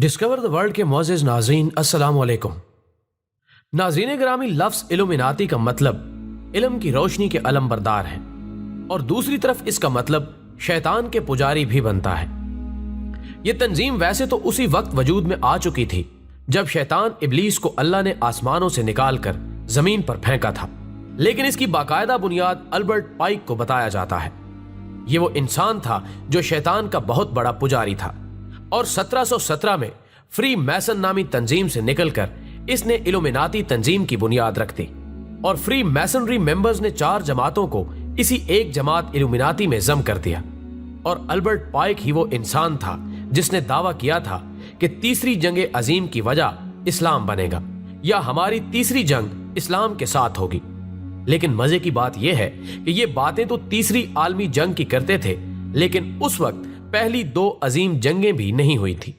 Discover the world के मोअज़्ज़िज़ नाज़रीन, अस्सलाम वालेकुम। नाज़रीन ग्रामी, लफ्ज़ इल्यूमिनाती का मतलब इल्म की रोशनी के अलमबरदार है और दूसरी तरफ इसका मतलब शैतान के पुजारी भी बनता है। यह तंजीम वैसे तो उसी वक्त वजूद में आ चुकी थी जब शैतान इब्लीस को अल्लाह ने आसमानों से निकालकर जमीन पर फेंका था, लेकिन इसकी बाकायदा बुनियाद अल्बर्ट पाइक को बताया जाता है। ये वो इंसान था जो शैतान का बहुत बड़ा पुजारी था और 1717 में फ्री मैसन नामी तंजीम से निकलकर इसने इल्यूमिनाती तंजीम की बुनियाद रख दी और फ्री मैसनरी मेंबर्स ने 4 जमातों को इसी एक जमात इल्यूमिनाती में जम कर दिया। और अल्बर्ट पाइक ही वो इंसान था जिसने दावा किया था कि तीसरी जंग अजीम की वजह इस्लाम बनेगा या हमारी तीसरी जंग इस्लाम के साथ होगी। लेकिन मजे की बात यह है कि ये बातें तो तीसरी आलमी जंग की करते थे, लेकिन उस वक्त पहली 2 अजीम जंगें भी नहीं हुई थी।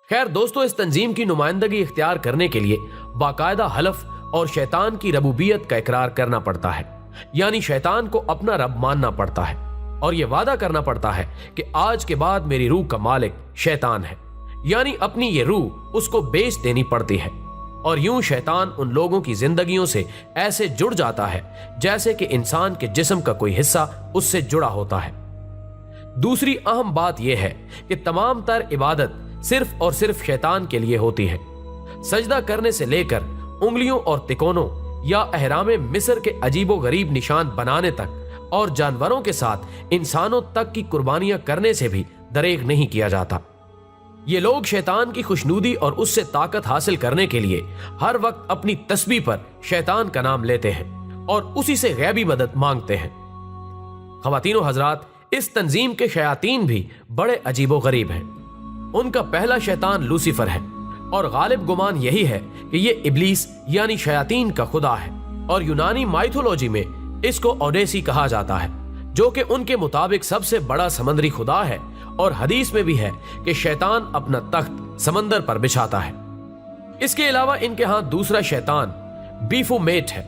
खैर दोस्तों, इस तंजीम की नुमाइंदगी इख्तियार करने के लिए बाकायदा हलफ और शैतान की रबूबियत का इकरार करना पड़ता है, यानी शैतान को अपना रब मानना पड़ता है और यह वादा करना पड़ता है कि आज के बाद मेरी रूह का मालिक शैतान है, यानी अपनी ये रूह उसको बेच देनी पड़ती है। और यूं शैतान उन लोगों की जिंदगियों से ऐसे जुड़ जाता है जैसे कि इंसान के जिस्म का कोई हिस्सा उससे जुड़ा होता है। दूसरी अहम बात यह है कि तमाम तर इबादत सिर्फ और सिर्फ शैतान के लिए होती है। सजदा करने से लेकर उंगलियों और तिकोनों या अहरामे मिस्र के अजीबो गरीब निशान बनाने तक और जानवरों के साथ इंसानों तक की कुर्बानियां करने से भी दरेग नहीं किया जाता। ये लोग शैतान की खुशनूदी और उससे ताकत हासिल करने के लिए हर वक्त अपनी तस्बीह पर शैतान का नाम लेते हैं और उसी से गैबी मदद मांगते हैं। ख़वातीनो हजरात, इस तंजीम के शयातीन भी बड़े अजीबो गरीब हैं। उनका पहला शैतान लूसीफर है और गालिब गुमान यही है कि ये इब्लीस यानी शयातीन का खुदा है और यूनानी माइथोलॉजी में इसको ओडेसी कहा जाता है, जो कि उनके मुताबिक सबसे बड़ा समंदरी खुदा है। और हदीस में भी है कि शैतान अपना तख्त समंदर पर बिछाता है। इसके अलावा इनके हाथ दूसरा शैतान बीफोमेट है।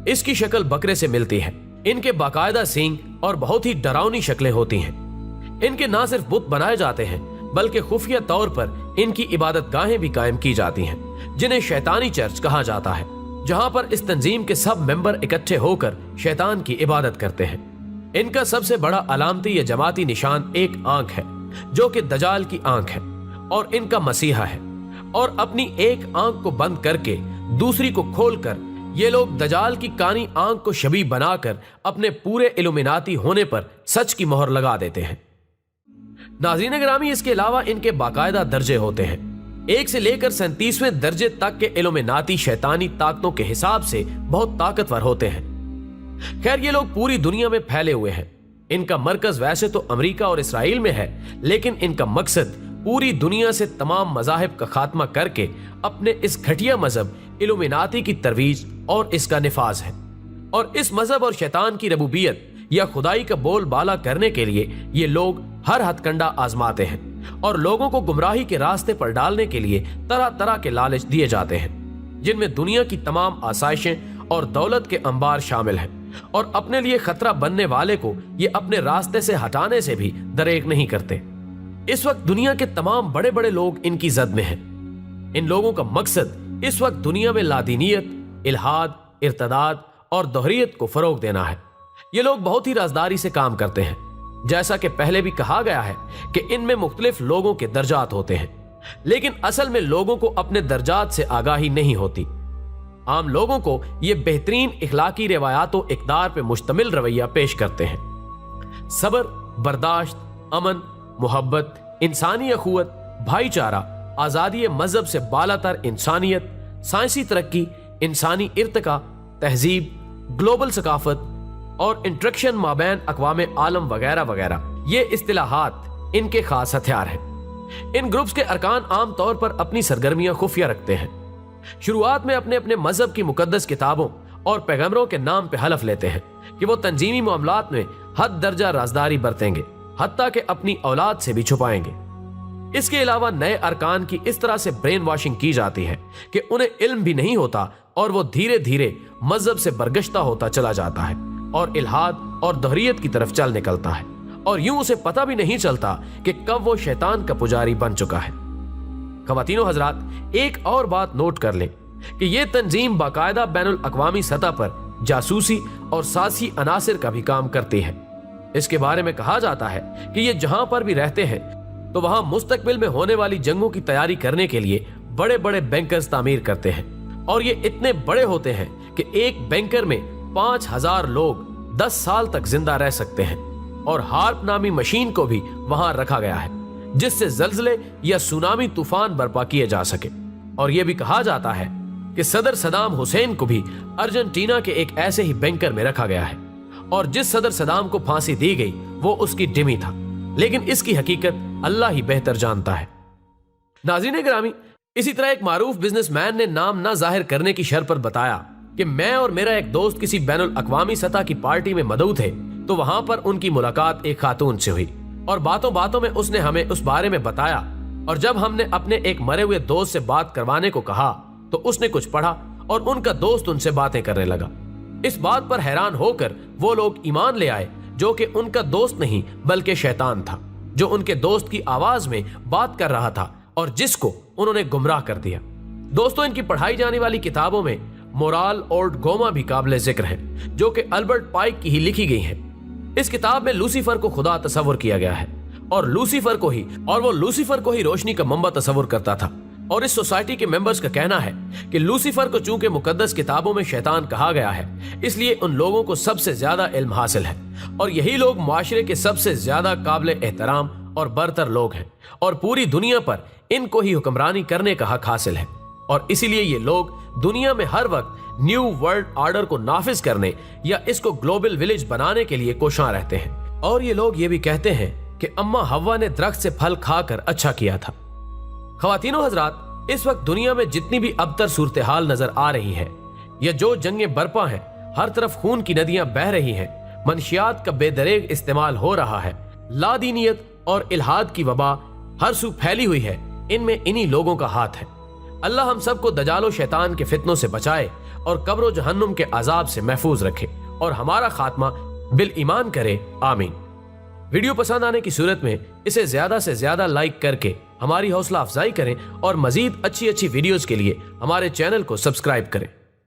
इसकी शक्ल बकरे से मिलती है। इनके बाकायदा सींग और बहुत ही डरावनी शक्लें होती हैं। इनके ना सिर्फ बुत बनाए जाते हैं बल्कि खुफिया तौर पर इनकी इबादत गाहें भी कायम की जाती हैं, जिन्हें शैतानी चर्च कहा जाता है, जहां पर इस तंजीम के सब मेंबर इकट्ठे होकर शैतान की इबादत करते हैं। इनका सबसे बड़ा अलामती या जमाती निशान एक आंख है, जो कि दजाल की आंख है और इनका मसीहा है। और अपनी एक आंख को बंद करके दूसरी को खोलकर ये लोग दजाल की कानी आंख को शबीह बनाकर अपने पूरे इल्यूमिनाती होने पर सच की मोहर लगा देते हैं। नाज़रीन ग्रामी, इसके अलावा इनके बाकायदा दर्जे होते हैं। 1 से लेकर 37वें दर्जे तक के इल्यूमिनाती शैतानी ताकतों के हिसाब से बहुत ताकतवर होते हैं। खैर, ये लोग पूरी दुनिया में फैले हुए हैं। इनका मरकज वैसे तो अमेरिका और इसराइल में है, लेकिन इनका मकसद पूरी दुनिया से तमाम मज़ाहिब का खात्मा करके अपने इस घटिया मजहब इल्यूमिनाती की तरवीज और इसका निफाज है। और इस मजहब और शैतान की रबूबियत या खुदाई का बोल बाला करने के लिए ये लोग हर हथकंडा आजमाते हैं और लोगों को गुमराही के रास्ते पर डालने के लिए तरह तरह के लालच दिए जाते हैं, जिनमें दुनिया की तमाम आसाइशें और दौलत के अंबार शामिल हैं। और अपने लिए खतरा बनने वाले को ये अपने रास्ते से हटाने से भी दरेक नहीं करते। इस वक्त दुनिया के तमाम बड़े बड़े लोग इनकी जद में हैं। इन लोगों का मकसद इस वक्त दुनिया में लादीनियत, इल्हाद, इर्तदाद और दोहरियत को फरोग देना है। ये लोग बहुत ही राजदारी से काम करते हैं। जैसा कि पहले भी कहा गया है कि इनमें मुख्तलिफ लोगों के दर्जात होते हैं, लेकिन असल में लोगों को अपने दर्जात से आगाही नहीं होती। आम लोगों को ये बेहतरीन इखलाकी रिवायात और इक़दार पे मुश्तमिल रवैया पेश करते हैं। सब्र, बर्दाश्त, अमन, मोहब्बत, इंसानी अखुवत, भाईचारा, आज़ादी मजहब से बालातर इंसानियत, साइंसी तरक्की, इंसानी इर्तिका, तहजीब, ग्लोबल सकाफत और इंटरेक्शन माबैन अक़वाम आलम वगैरह वगैरह, ये इस्तिलाहात इनके खास हथियार हैं। इन ग्रुप्स के अरकान आम तौर पर अपनी सरगर्मियां खुफिया रखते हैं। शुरुआत में अपने अपने मजहब की मुकद्दस किताबों और पैगंबरों के नाम पे हलफ लेते हैं कि वो तंजीमी मामलात में हद दर्जा राजदारी बरतेंगे, हत्ता कि अपनी औलाद से भी छुपाएंगे। इसके अलावा नए अरकान की इस तरह से ब्रेन वॉशिंग की जाती है कि उन्हें इल्म भी नहीं होता और वो धीरे धीरे मजहब से बरगश्ता होता चला जाता है और इल्हाद और दोहरियत की तरफ चल निकलता है और यूं उसे पता भी नहीं चलता कि कब वो शैतान का पुजारी बन चुका है। ख़वातीनो हजरात, एक और बात नोट कर लें कि ये तंजीम बाकायदा बैनुल अक़वामी सतह पर जासूसी और सासी अनासिर का भी काम करती है। इसके बारे में कहा जाता है कि ये जहां पर भी रहते हैं तो वहां मुस्तकबिल में होने वाली जंगों की तैयारी करने के लिए बड़े बड़े बैंकर्स तामीर करते हैं, और ये इतने बड़े होते हैं कि एक बैंकर में 5000 लोग 10 साल तक जिंदा रह सकते हैं। और हार्प नामी मशीन को भी वहां रखा गया है जिससे जल्जले या सुनामी तूफान बर्पा किए जा सके। और यह भी कहा जाता है कि सदर सदाम हुसैन को भी अर्जेंटीना के एक ऐसे ही बैंकर में रखा गया है, और जिस सदर सदाम को फांसी दी गई वो उसकी डिमी था, लेकिन इसकी हकीकत अल्लाह ही बेहतर जानता है। नाज़रीन गिरामी, इसी तरह एक मारूफ बिजनेसमैन ने नाम ना जाहिर करने की शर्त पर बताया कि मैं और मेरा एक दोस्त किसी बैनुल अक़वामी सतह की पार्टी में मदऊ थे, तो वहां पर उनकी मुलाकात एक खातून से हुई और बातों बातों में उसने हमें उस बारे में बताया। और जब हमने अपने एक मरे हुए दोस्त से बात करवाने को कहा तो उसने कुछ पढ़ा और उनका दोस्त उनसे बातें करने लगा। इस बात पर हैरान होकर वो लोग ईमान ले आए जो कि उनका दोस्त नहीं बल्कि शैतान था, जो उनके दोस्त की आवाज में बात कर रहा था और जिसको उन्होंने गुमराह कर दिया। दोस्तों, इनकी पढ़ाई जाने वाली किताबों में मोराल और गोमा भी काबिल जिक्र है, जो कि अल्बर्ट पाइक की ही लिखी गई है। इस किताब में लूसीफर को खुदा तस्वर किया गया है और वो लूसीफर को ही रोशनी का मंबा तस्वर करता था। और इस सोसाइटी के मेंबर्स का कहना है कि लूसीफर को चूंकि मुकद्दस किताबों में शैतान कहा गया है, इसलिए उन लोगों को सबसे ज्यादा इल्म हासिल है और यही लोग मुआशरे के सबसे ज्यादा काबिल एहतराम और बरतर लोग हैं और पूरी दुनिया पर इनको ही हुक्मरानी करने का हक हासिल है। और इसीलिए ये लोग दुनिया में हर वक्त न्यू वर्ल्ड ऑर्डर को नाफिज करने या इसको ग्लोबल विलेज बनाने के लिए कोशां रहते हैं। और ये लोग ये भी कहते हैं कि अम्मा हव्वा ने दरख्त से फल खाकर अच्छा किया था। ख़वातीनो हजरात, इस वक्त दुनिया में जितनी भी अबतर सूरत हाल नजर आ रही है या जो जंगें बरपा हैं, हर तरफ खून की नदियां बह रही हैं, मनशियात का बेदरेग इस्तेमाल हो रहा है, लादीनियत और इल्हाद की वबा हर सू फैली हुई है, इनमें इन्हीं लोगों का हाथ है। अल्लाह हम सबको दजालो शैतान के फितनों से बचाए और कब्र जहन्नुम के अजाब से महफूज रखे और हमारा खात्मा बिल ईमान करे, आमीन। वीडियो पसंद आने की सूरत में इसे ज्यादा से ज्यादा लाइक करके हमारी हौसला अफजाई करें और मजीद अच्छी अच्छी वीडियोस के लिए हमारे चैनल को सब्सक्राइब करें।